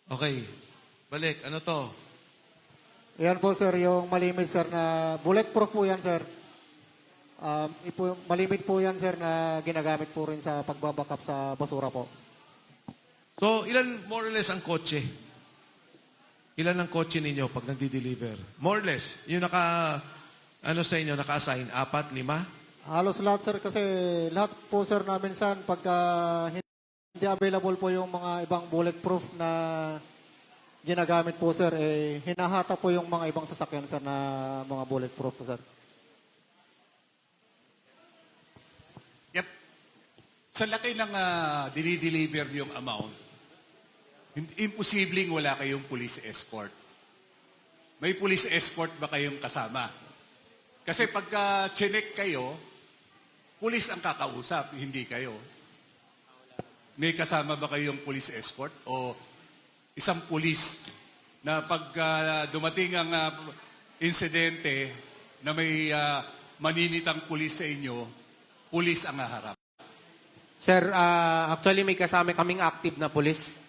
Okay. Balik. Ano to? Yan po sir, yung malimit sir na bulletproof po yan sir. Malimit po yan sir na ginagamit po rin sa pagbabackup sa basura po. So, ilan more or less ang kotse? Ilan ang kotse ninyo pag nagdi-deliver? More or less. Yung ano sa inyo, naka-assign? 4, 5? Halos lahat sir kasi lahat po sir namin saan pagka hindi available po yung mga ibang bulletproof na ginagamit po sir, hinahata po yung mga ibang sasakyan sir na mga bulletproof po sir. Yep. Sa laki ng dinideliver yung amount, imposibleng wala kayong police escort. May police escort ba kayong kasama? Kasi pagka chinek kayo, pulis ang kakausap, hindi kayo. May kasama ba kayong police escort? O isang pulis na pag dumating ang insidente na may maninitang pulis sa inyo, pulis ang haharap? Sir, actually may kasama kaming active na pulis.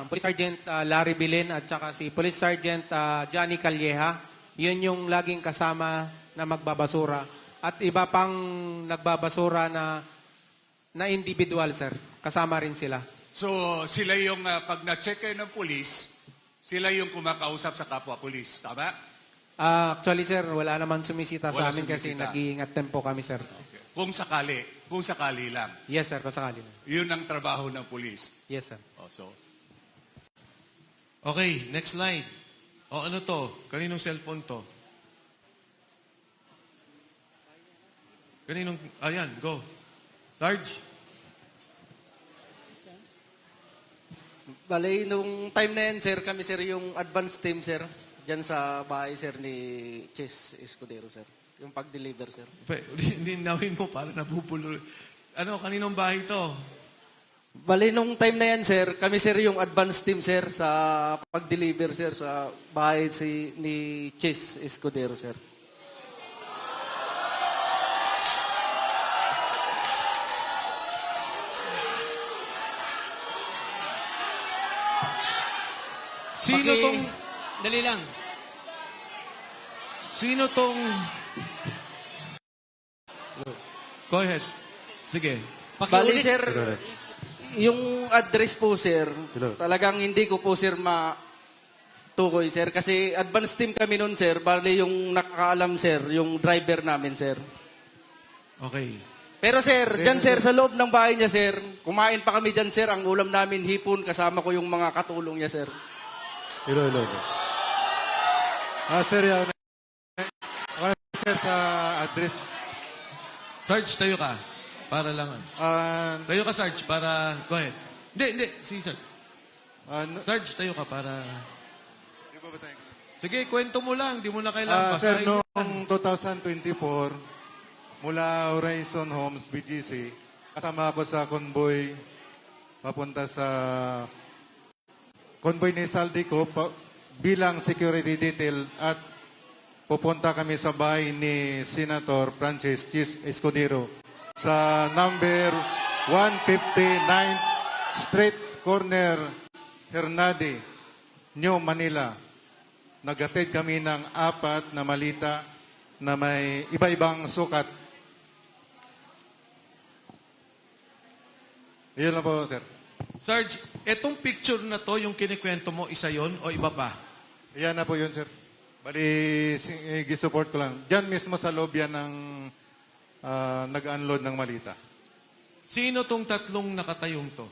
Police Sergeant Larry Bilin at saka si Police Sergeant Johnny Calleja. Yun yung laging kasama na magbabasura. At iba pang nagbabasura na individual, sir. Kasama rin sila. So, sila yung, pag na-check kayo ng pulis, sila yung kumakausap sa kapwa-pulis. Tama? Actually, sir, wala naman sumisita sa Wala amin kasi sumisita. nag-iingat din po kami, sir. Okay. Kung sakali lang. Yes, sir, kung sakali na. Yun ang trabaho ng pulis. Yes, sir. So, Okay, next slide. O ano to? Kaninong cellphone to? Ayan, go. Sarge? Bale, nung time na yan, sir, kami, sir, yung advance team, sir, dyan sa bahay, sir, ni Chess Escudero, sir. Yung pag-deliver, sir. Ninawin mo para nabubulo. Ano, kaninong bahay to? Bale, nung time na yan, sir, kami, sir, yung advance team, sir, sa pag-deliver, sir, sa bahay ni Chess Escudero, sir. Sino tong... Dali lang. Sino tong... Go ahead. Sige. Bale, sir, yung address po, sir, talagang hindi ko po, sir, matukoy, sir. Kasi advance team kami nun, sir. Bale, yung nakakaalam, sir, yung driver namin, sir. Okay. Pero, sir, dyan, sir, sa loob ng bahay niya, sir, kumain pa kami dyan, sir. Ang ulam namin, hipon, kasama ko yung mga katulong niya, sir. Hello. Sir, sir, sa address. Sarge, tayo ka. Para lang. Tayo ka, Sarge, para... Go ahead. Hindi. Si Sarge. Sarge, tayo ka para... Sige, kwento mo lang. Di mo na kailangan Sir, basahin. noong 2024, mula Horizon Homes, BGC, kasama ako sa convoy papunta sa convoy ni Saldico bilang security detail at pupunta kami sa bahay ni Senator Francis Chis Escudero sa number 159th Street, corner, Hernade, New Manila. Naghatid kami ng 4 na malita na may iba-ibang sukat. Iyon lang po, sir. Sarge, etong picture na to, yung kinikwento mo, isa yon o iba pa? Iyan na po yun, sir. Bali, gisupport ko lang. Diyan mismo sa loob yan ng nag-unload ng malita. Sino tong tatlong nakatayong to?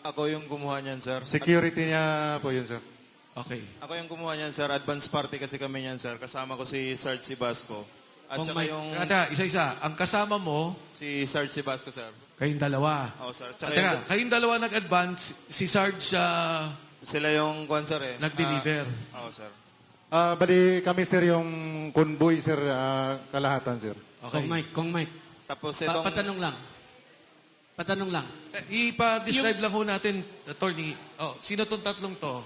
Ako yung gumawa niyan, sir. Security niya po yun, sir. Okay. Ako yung gumawa niyan, sir. Advance party kasi kami niyan, sir. Kasama ko si Sarge Sibasco. At Kung saka may- yung Isa-isa. Ang kasama mo, si Sarge Sibasco, sir. kayong dalawa. Oo, sir. At Tsaka teka, yung, kayong dalawa nag-advance, si Sarge sila yung kwan, sir, eh. nag-deliver. Oo, sir. Bali, kami, sir, yung convoy, sir, kalahatan, sir. Okay. Kong Mike. Tapos itong... Patanong lang. Ipa-describe lang ho natin, attorney. Oh, sino tong tatlong to?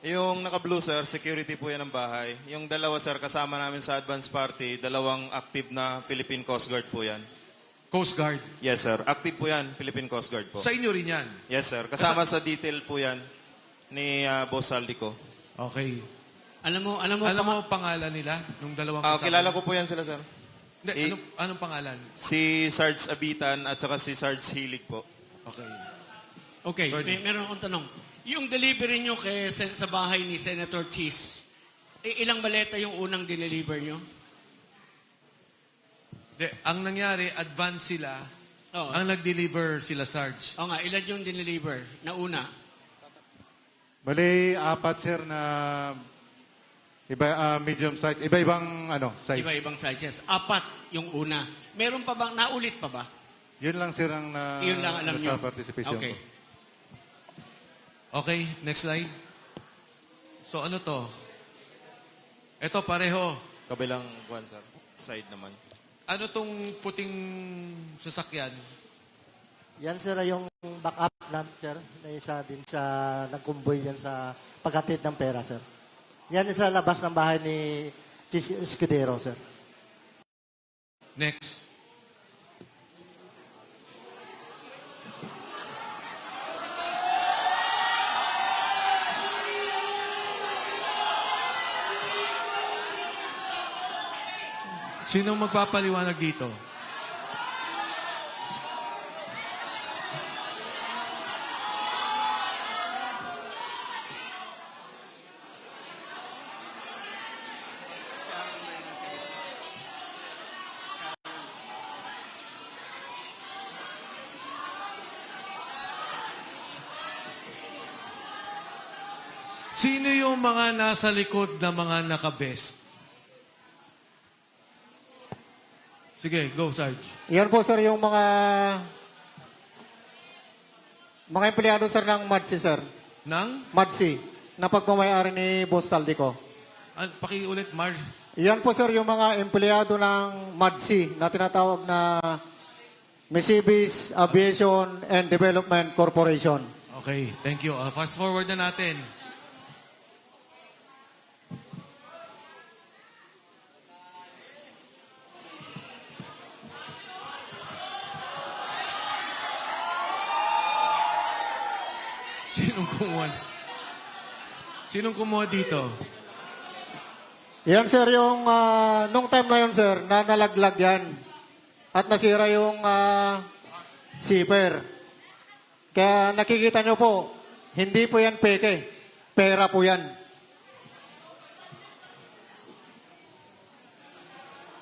Yung naka-blue, sir, security po yan ng bahay. Yung dalawa, sir, kasama namin sa advance party, dalawang active na Philippine Coast Guard po yan. Coast Guard. Yes, sir. Active po yan, Philippine Coast Guard po. Sa inyo rin yan. Yes, sir. Kasama sa detail po yan. ni Boss Saldico. Okay. Alam mo, Alam mo pangalan nila nung dalawang kasama? Kilala ko po yan sila, sir. Hindi, anong pangalan? Si Sarge Abitan at saka si Sarge Hilig po. Okay. Okay, Gordon. meron akong tanong. Yung delivery nyo sa bahay ni Senator Cheese, ilang maleta yung unang dineliver nyo? Hindi, ang nangyari, advance sila. Oo. Ang nag-deliver sila, Sarge. O nga, ilan yung dineliver na una? Bali, apat sir na medium size, iba-ibang size. Iba-ibang sizes. 4 yung una. Meron pa bang, naulit pa ba? Yun lang sir ang Yun lang alam sa nyo. participation Okay. ko. Okay, next slide. So ano to? Ito pareho. Kabilang buwan, sir. Side naman. Ano tong puting sasakyan? Yan sir yung backup lamp sir na isa din sa nagkumboy yan sa paghatid ng pera sir. Yan sa labas ng bahay ni Chis Escudero sir. Next. Sino magpapaliwanag dito? Sino yung mga nasa likod na mga naka-vest? Sige, go, Sarge. Yan po sir yung mga empleyado sir ng MADSI sir. Nang? MADSI na pagmamayari ni Boss Saldico. Pakiulit, Marge. Yan po sir yung mga empleyado ng MADSI na tinatawag na Misibis Aviation and Development Corporation. Okay, thank you. Fast forward na natin. Sinong kumuha dito? Yan sir yung nung time na yun sir, na nalaglag yan. At nasira yung zipper. Kaya nakikita nyo po, hindi po yan peke. Pera po yan.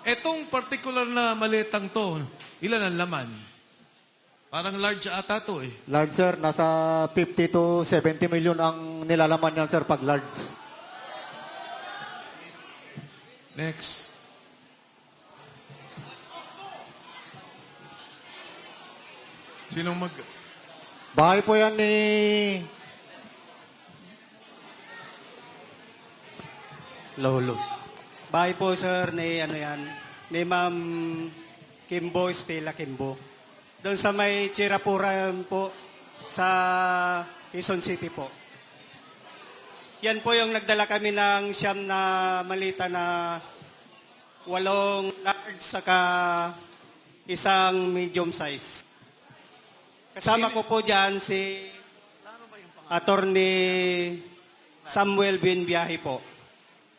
Etong particular na maletang to, ilan ang laman? Parang large ata to eh. Large sir, nasa 50 to 70 million ang nilalaman yan sir pag large. Next. Sinong mag... Bahay po yan ni Lolo. Bahay po sir ni ni Ma'am Kimbo Stella Kimbo. Doon sa may Chirapuran po sa Quezon City po. Yan po yung nagdala kami ng siyam na malita na 8 large saka isang medium size. Kasama ko po dyan si Attorney Samuel Binbiyahe po.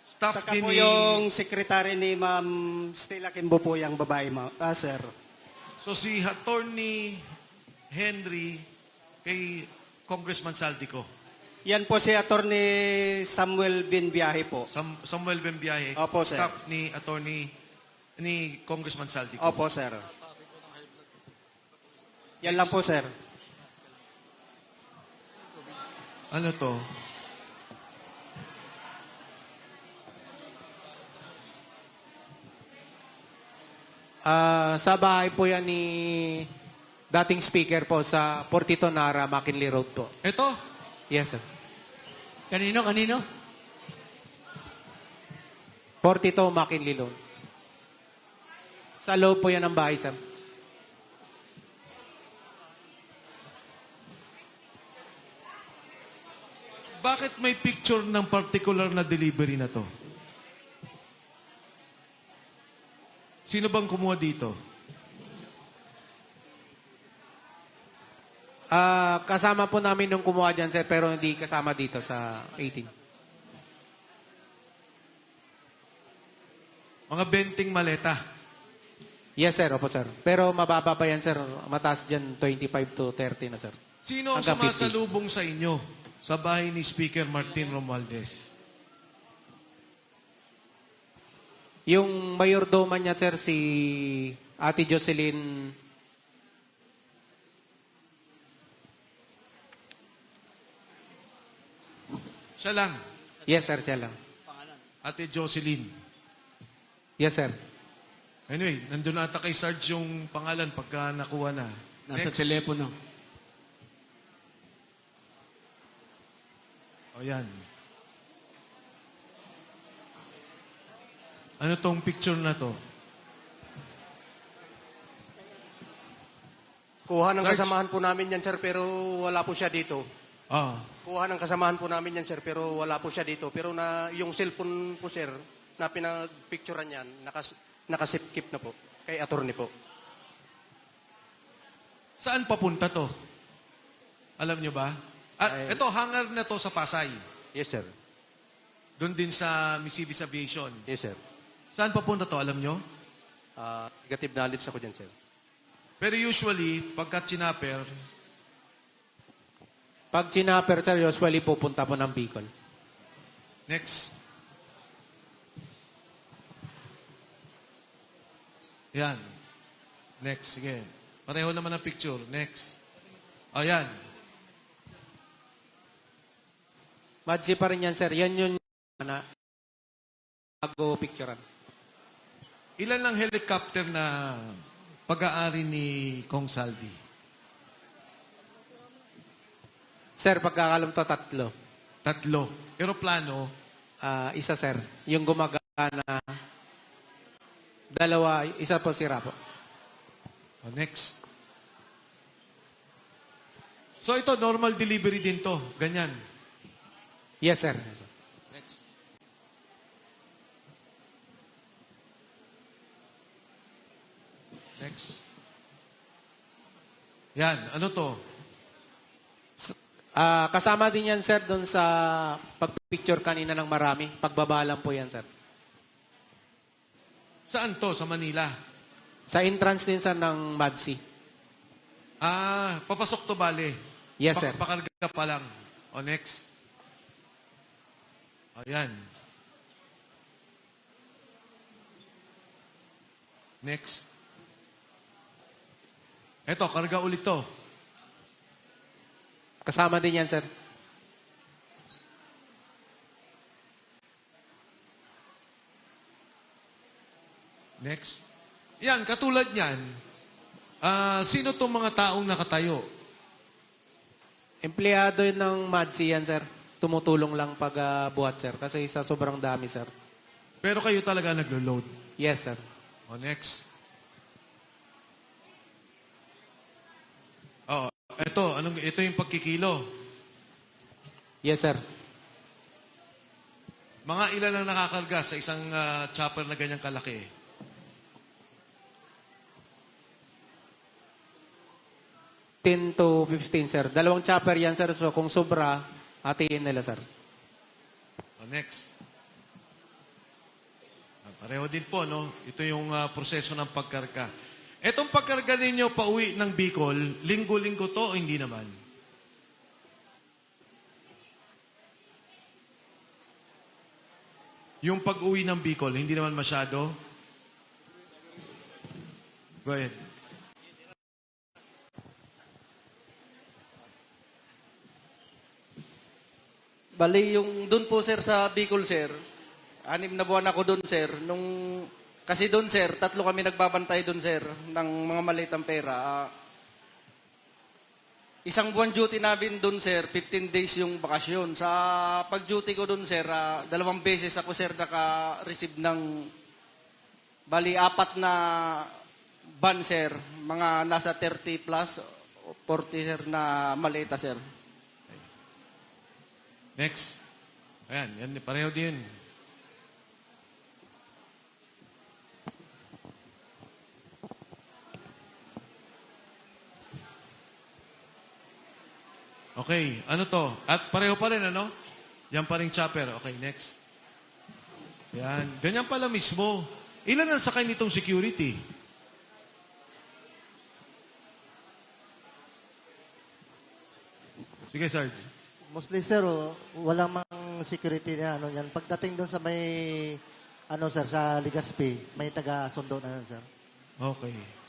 Staff Saka din po ni... yung secretary ni Ma'am Stella Kimbo po yung babae, sir. So si Attorney Henry kay Congressman Saldico. Yan po si Attorney Samuel Binbiyahe po. Samuel Bembiahe. Opo, sir. Staff ni ni Congressman Saldico. Opo, sir. Yan lang po, sir. Ano to? Sa bahay po yan ni dating speaker po sa Portito Nara, McKinley Road po. Ito? Yes, sir. Kanino? Portito, McKinley Road. Sa loob po yan ng bahay, sir. Bakit may picture ng particular na delivery na to? Sino bang kumuha dito? Kasama po namin nung kumuha dyan, sir, pero hindi kasama dito sa 18. Mga 20 maleta. Yes, sir. Opo, sir. Pero mababa pa yan, sir. Mataas dyan, 25 to 30 na, sir. Sino ang Hanggang 50. sumasalubong sa inyo sa bahay ni Speaker Martin Romualdez? Yung mayordoma niya, sir, si Ate Jocelyn. Siya lang. Yes, sir, siya lang. Ate Jocelyn. Yes, sir. Anyway, nandun ata kay Sarge yung pangalan pagka nakuha na. Nasa Next. telepono. O yan. Ano tong picture na to? Kuha ng Sarge? kasamahan po namin yan, sir, pero wala po siya dito. Ah, Kuha ng kasamahan po namin yan, sir, pero wala po siya dito. Pero na yung cellphone po, sir, na pinagpicturean yan, nakasipkip na po. Kay attorney po. saan papunta to? Alam nyo ba? Ito, hangar na to sa Pasay. Yes, sir. Doon din sa Missivis Aviation. Yes, sir. Saan papunta to? Alam nyo? Negative knowledge ako dyan, sir. Pero usually, pagka chinapper, Pag chinapper, sir, usually pupunta po ng Bicol. next. Yan. Next, sige. Pareho naman ang picture. Next. Ayan. Madsi pa rin yan, sir. Yan yun na bago picturean. Ilan lang helicopter na pag-aari ni Kong Saldi? Sir, pagkakalam to, 3. 3. Aeroplano, Isa, sir. Yung gumagana, 2, isa po sira po. next. So ito, normal delivery din to. Ganyan. Yes, sir. Yes, sir. Next. Next. Yan, ano to? Kasama din yan, sir, doon sa pag-picture kanina ng marami. Pagbabalang po yan, sir. Saan to? Sa Manila? Sa entrance din, sir, ng Madsi. Papasok to bale. Yes, sir. Pakarga pa lang. O, next. Ayan. Next. Eto, karga ulit to. Kasama din yan, sir. Next. Yan, katulad niyan. Sino tong mga taong nakatayo? Empleyado yun ng Madsi yan, sir. Tumutulong lang pag buhat, sir. Kasi sa sobrang dami, sir. Pero kayo talaga naglo-load. Yes, sir. O, next. Oh, ito yung pagkikilo. Yes, sir. Mga ilan ang nakakarga sa isang chopper na ganyang kalaki? $10 to 15, sir. 2 chopper yan, sir. So, kung sobra, hatiin nila, sir. O, next. Pareho din po, no? Ito yung proseso ng pagkarga. Etong pagkarga ninyo pauwi ng Bicol, linggo-linggo to o hindi naman? Yung pag-uwi ng Bicol, hindi naman masyado? Go ahead. Bali, yung doon po, sir, sa Bicol, sir, 6 na buwan ako doon, sir. Kasi doon, sir, 3 kami nagbabantay doon, sir, ng mga malitang pera. Isang buwan duty namin doon, sir, 15 days yung bakasyon. Sa pag-duty ko doon, sir, 2 beses ako, sir, naka-receive ng, bali, 4 na ban, sir. Mga nasa 30 plus, 40, sir, na malita, sir. Next. Ayan, yan, pareho din. Okay, ano to? At pareho pa rin, ano? Yan pa rin chopper. Okay, next. Yan. Ganyan pala mismo. Ilan ang sakay nitong security? Sige, Sarge. Mostly, sir, walang mang security na ano yan. Pagdating doon sa may, ano, sir, sa Legazpi, may taga-sundo na yan, sir. Okay.